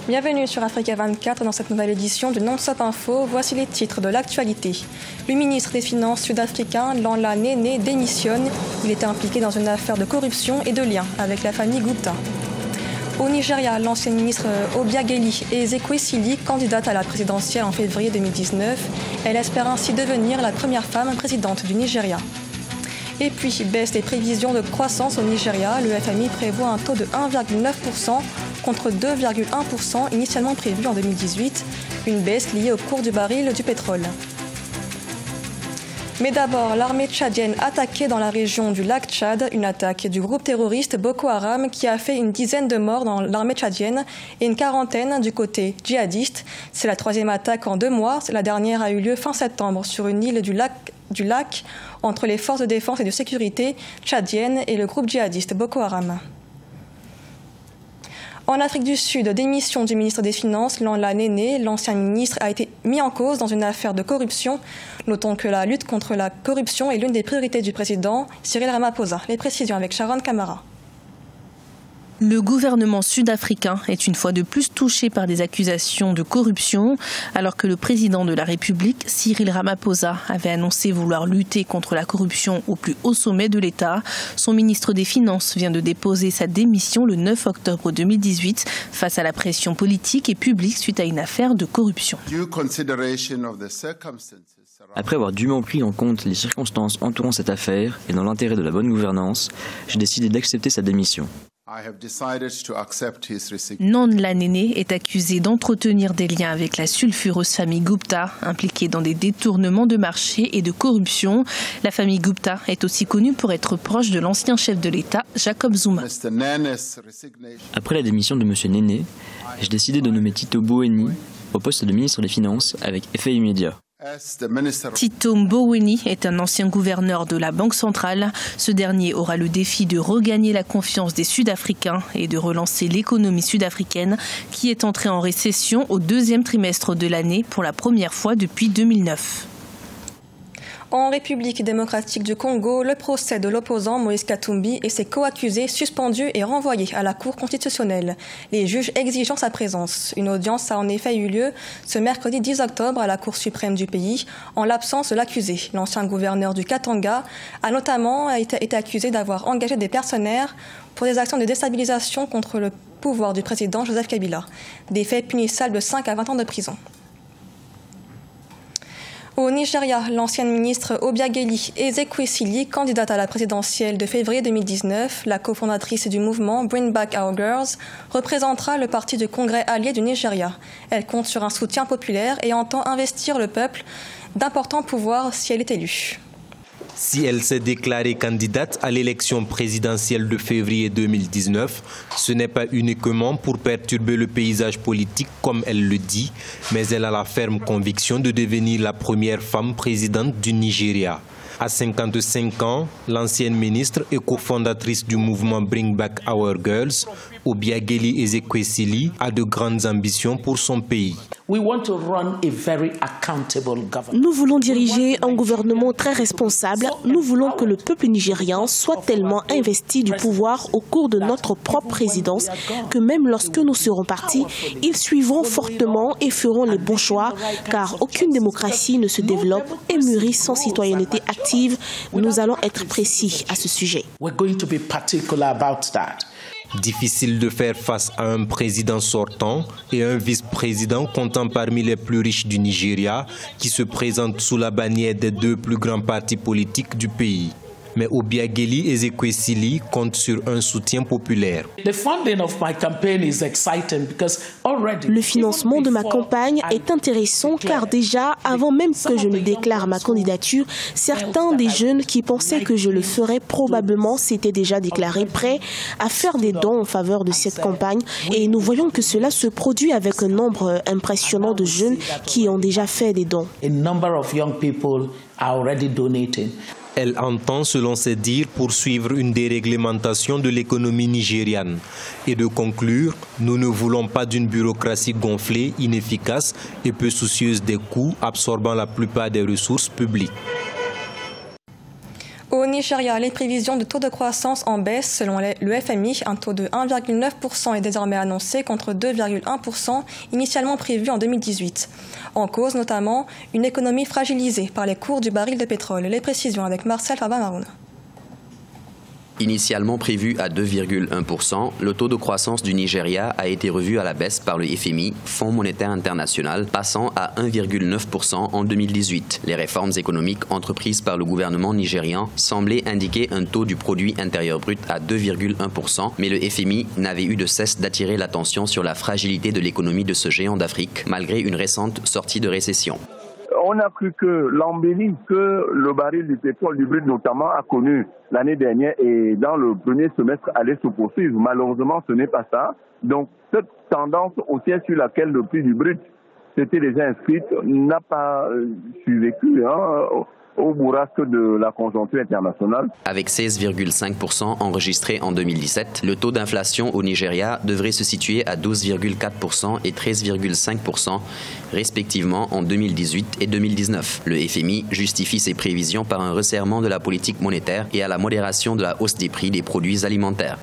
Bienvenue sur Africa 24 dans cette nouvelle édition de Non-Stop Info. Voici les titres de l'actualité. Le ministre des Finances sud-africain, Landla Nene, démissionne. Il était impliqué dans une affaire de corruption et de lien avec la famille Gupta. Au Nigeria, l'ancienne ministre Obiageli Ezekwesili, candidate à la présidentielle en février 2019. Elle espère ainsi devenir la première femme présidente du Nigeria. Et puis, baisse des prévisions de croissance au Nigeria. Le FMI prévoit un taux de 1,9% contre 2,1% initialement prévu en 2018. Une baisse liée au cours du baril du pétrole. Mais d'abord, l'armée tchadienne attaquée dans la région du lac Tchad, une attaque du groupe terroriste Boko Haram qui a fait une dizaine de morts dans l'armée tchadienne et une quarantaine du côté djihadiste. C'est la troisième attaque en 2 mois. La dernière a eu lieu fin septembre sur une île du lac entre les forces de défense et de sécurité tchadiennes et le groupe djihadiste Boko Haram. En Afrique du Sud, démission du ministre des Finances, Landla Nene, l'ancien ministre, a été mis en cause dans une affaire de corruption. Notons que la lutte contre la corruption est l'une des priorités du président Cyril Ramaphosa. Les précisions avec Sharon Kamara. Le gouvernement sud-africain est une fois de plus touché par des accusations de corruption, alors que le président de la République, Cyril Ramaphosa, avait annoncé vouloir lutter contre la corruption au plus haut sommet de l'État. Son ministre des Finances vient de déposer sa démission le 9 octobre 2018 face à la pression politique et publique suite à une affaire de corruption. Après avoir dûment pris en compte les circonstances entourant cette affaire et dans l'intérêt de la bonne gouvernance, j'ai décidé d'accepter sa démission. Landla Nene est accusé d'entretenir des liens avec la sulfureuse famille Gupta, impliquée dans des détournements de marché et de corruption. La famille Gupta est aussi connue pour être proche de l'ancien chef de l'État, Jacob Zuma. Après la démission de M. Nene, j'ai décidé de nommer Tito Mboweni au poste de ministre des Finances avec effet immédiat. Tito Mboweni est un ancien gouverneur de la Banque centrale. Ce dernier aura le défi de regagner la confiance des Sud-Africains et de relancer l'économie sud-africaine qui est entrée en récession au 2e trimestre de l'année pour la première fois depuis 2009. En République démocratique du Congo, le procès de l'opposant Moïse Katumbi et ses co-accusés suspendus et renvoyés à la Cour constitutionnelle, les juges exigeant sa présence. Une audience a en effet eu lieu ce mercredi 10 octobre à la Cour suprême du pays, en l'absence de l'accusé. L'ancien gouverneur du Katanga a notamment été accusé d'avoir engagé des mercenaires pour des actions de déstabilisation contre le pouvoir du président Joseph Kabila. Des faits punissables de 5 à 20 ans de prison. Au Nigeria, l'ancienne ministre Obiageli Ezekwesili, candidate à la présidentielle de février 2019, la cofondatrice du mouvement Bring Back Our Girls, représentera le parti du Congrès allié du Nigeria. Elle compte sur un soutien populaire et entend investir le peuple d'importants pouvoirs si elle est élue. Si elle s'est déclarée candidate à l'élection présidentielle de février 2019, ce n'est pas uniquement pour perturber le paysage politique comme elle le dit, mais elle a la ferme conviction de devenir la première femme présidente du Nigeria. À 55 ans, l'ancienne ministre et cofondatrice du mouvement Bring Back Our Girls, Obiageli Ezekwesili, a de grandes ambitions pour son pays. Nous voulons diriger un gouvernement très responsable. Nous voulons que le peuple nigérian soit tellement investi du pouvoir au cours de notre propre présidence que même lorsque nous serons partis, ils suivront fortement et feront les bons choix, car aucune démocratie ne se développe et mûrit sans citoyenneté active. Nous allons être précis à ce sujet. Difficile de faire face à un président sortant et un vice-président comptant parmi les plus riches du Nigeria qui se présentent sous la bannière des 2 plus grands partis politiques du pays. Mais Obiageli Ezekwesili compte sur un soutien populaire. Le financement de ma campagne est intéressant car déjà, avant même que je ne déclare ma candidature, certains des jeunes qui pensaient que je le ferais probablement s'étaient déjà déclarés prêts à faire des dons en faveur de cette campagne. Et nous voyons que cela se produit avec un nombre impressionnant de jeunes qui ont déjà fait des dons. Elle entend, selon ses dires, poursuivre une déréglementation de l'économie nigériane. Et de conclure, nous ne voulons pas d'une bureaucratie gonflée, inefficace et peu soucieuse des coûts, absorbant la plupart des ressources publiques. Au Nigeria, les prévisions de taux de croissance en baisse selon le FMI. Un taux de 1,9% est désormais annoncé contre 2,1% initialement prévu en 2018. En cause notamment une économie fragilisée par les cours du baril de pétrole. Les précisions avec Marcel Fabamaroun. Initialement prévu à 2,1%, le taux de croissance du Nigeria a été revu à la baisse par le FMI, Fonds monétaire international, passant à 1,9% en 2018. Les réformes économiques entreprises par le gouvernement nigérian semblaient indiquer un taux du produit intérieur brut à 2,1%, mais le FMI n'avait eu de cesse d'attirer l'attention sur la fragilité de l'économie de ce géant d'Afrique, malgré une récente sortie de récession. On a cru que l'embellie que le baril du pétrole du brut notamment a connu l'année dernière et dans le premier semestre allait se poursuivre. Malheureusement, ce n'est pas ça. Donc, cette tendance haussière sur laquelle le prix du brut s'était déjà inscrite n'a pas survécu au bourrasque de la conjoncture internationale. Avec 16,5% enregistré en 2017, le taux d'inflation au Nigeria devrait se situer à 12,4% et 13,5% respectivement en 2018 et 2019. Le FMI justifie ses prévisions par un resserrement de la politique monétaire et à la modération de la hausse des prix des produits alimentaires.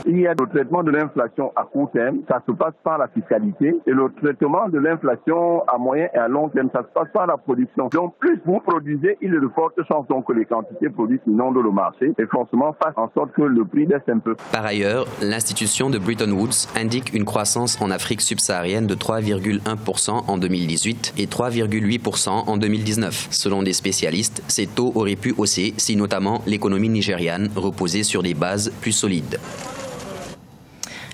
Il y a le traitement de l'inflation à court terme, ça se passe par la fiscalité, et le traitement de l'inflation à moyen et à long terme, ça se passe par la production. Donc plus vous produisez, il y a de fortes chances que les quantités produites inondent le marché et forcément fassent en sorte que le prix baisse un peu. Par ailleurs, l'institution de Bretton Woods indique une croissance en Afrique subsaharienne de 3,1% en 2018 et 3,8% en 2019. Selon des spécialistes, ces taux auraient pu hausser si notamment l'économie nigériane reposait sur des bases plus solides.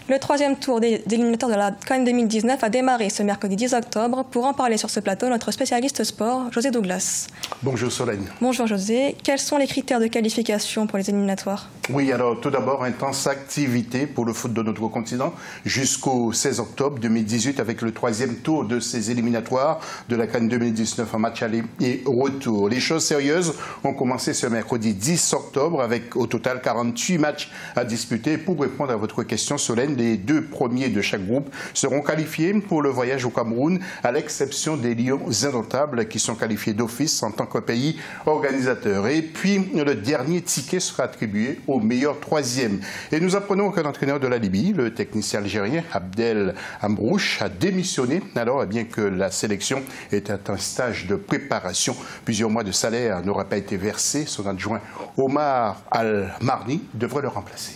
Le troisième tour des éliminatoires de la CAN 2019 a démarré ce mercredi 10 octobre. Pour en parler sur ce plateau, notre spécialiste sport, José Douglas. Bonjour Solène. Bonjour José. Quels sont les critères de qualification pour les éliminatoires? Oui, alors tout d'abord, intense activité pour le foot de notre continent jusqu'au 16 octobre 2018 avec le troisième tour de ces éliminatoires de la CAN 2019 en match aller et retour. Les choses sérieuses ont commencé ce mercredi 10 octobre avec au total 48 matchs à disputer. Pour répondre à votre question Solène, les deux premiers de chaque groupe seront qualifiés pour le voyage au Cameroun, à l'exception des Lions indomptables qui sont qualifiés d'office en tant que pays organisateur. Et puis, le dernier ticket sera attribué au meilleur troisième. Et nous apprenons que l'entraîneur de la Libye, le technicien algérien Abdel Amrouche, a démissionné alors bien que la sélection était à un stage de préparation. Plusieurs mois de salaire n'auraient pas été versés. Son adjoint Omar Al-Marni devrait le remplacer.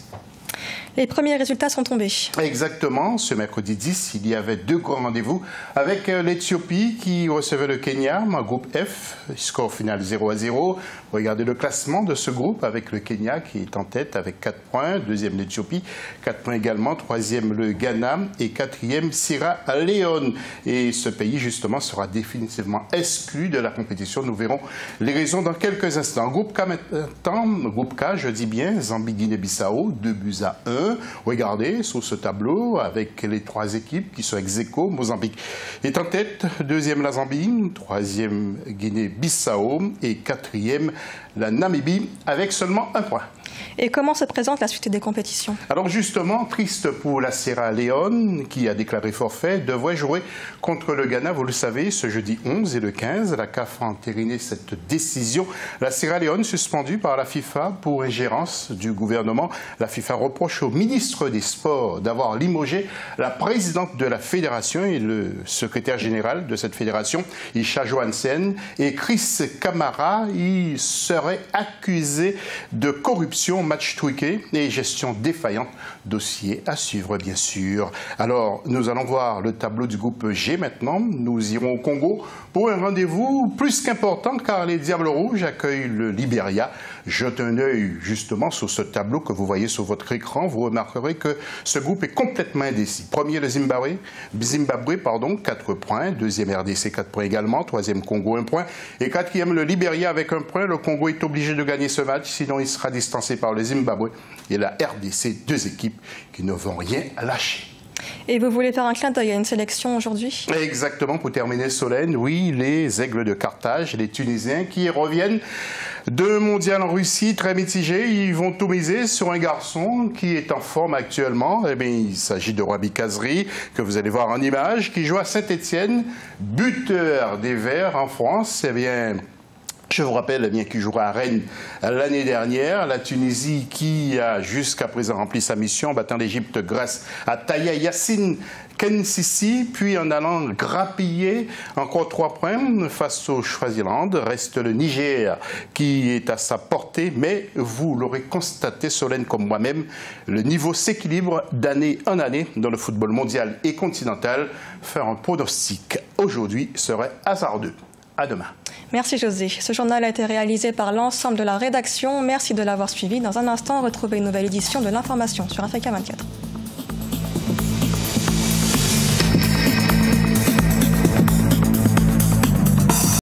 Les premiers résultats sont tombés. Exactement. Ce mercredi 10, il y avait deux grands rendez-vous avec l'Éthiopie qui recevait le Kenya, un groupe F, score final 0-0. Regardez le classement de ce groupe avec le Kenya qui est en tête avec 4 points. Deuxième l'Éthiopie, 4 points également. Troisième le Ghana et quatrième Sierra Leone. Et ce pays justement sera définitivement exclu de la compétition. Nous verrons les raisons dans quelques instants. Groupe K maintenant, groupe K, je dis bien, Zambie-Guinée-Bissau, 2-1. Regardez sur ce tableau avec les trois équipes qui sont ex-aequo. Mozambique est en tête, deuxième la Zambie, troisième Guinée-Bissau et quatrième la Namibie avec seulement 1 point. Et comment se présente la suite des compétitions? Alors justement, triste pour la Sierra Leone qui a déclaré forfait, devrait jouer contre le Ghana, vous le savez, ce jeudi 11 et le 15. La CAF a entériné cette décision. La Sierra Leone suspendue par la FIFA pour ingérence du gouvernement. La FIFA reproche au ministre des Sports d'avoir limogé la présidente de la fédération et le secrétaire général de cette fédération, Isha Johansen, et Chris Kamara. Il serait accusé de corruption, match truqué et gestion défaillante. Dossier à suivre, bien sûr. Alors, nous allons voir le tableau du groupe G maintenant. Nous irons au Congo pour un rendez-vous plus qu'important car les Diables Rouges accueillent le Libéria. Jetez un œil justement sur ce tableau que vous voyez sur votre écran. Vous remarquerez que ce groupe est complètement indécis. Premier, le Zimbabwe, 4 points. Deuxième, RDC, 4 points également. Troisième, Congo, 1 point. Et quatrième, le Libéria avec 1 point. Le Congo est obligé de gagner ce match, sinon il sera distancé par le Zimbabwe et la RDC, deux équipes qui ne vont rien lâcher. Et vous voulez faire un clin d'œil à une sélection aujourd'hui? Exactement, pour terminer Solène, oui, les Aigles de Carthage, les Tunisiens qui reviennent de mondial en Russie, très mitigés. Ils vont tout miser sur un garçon qui est en forme actuellement. Eh bien, il s'agit de Wabi Kazri, que vous allez voir en image, qui joue à Saint-Étienne, buteur des Verts en France. Eh bien, Je vous rappelle bien qu'il jouera à Rennes l'année dernière. La Tunisie qui a jusqu'à présent rempli sa mission en battant l'Égypte grâce à Taya Yassine Kensissi, puis en allant grappiller encore 3 points face au Swaziland. Reste le Niger qui est à sa portée, mais vous l'aurez constaté, Solène comme moi-même, le niveau s'équilibre d'année en année dans le football mondial et continental. Faire un pronostic aujourd'hui serait hasardeux. À demain. Merci José. Ce journal a été réalisé par l'ensemble de la rédaction. Merci de l'avoir suivi. Dans un instant, retrouvez une nouvelle édition de l'information sur Africa 24.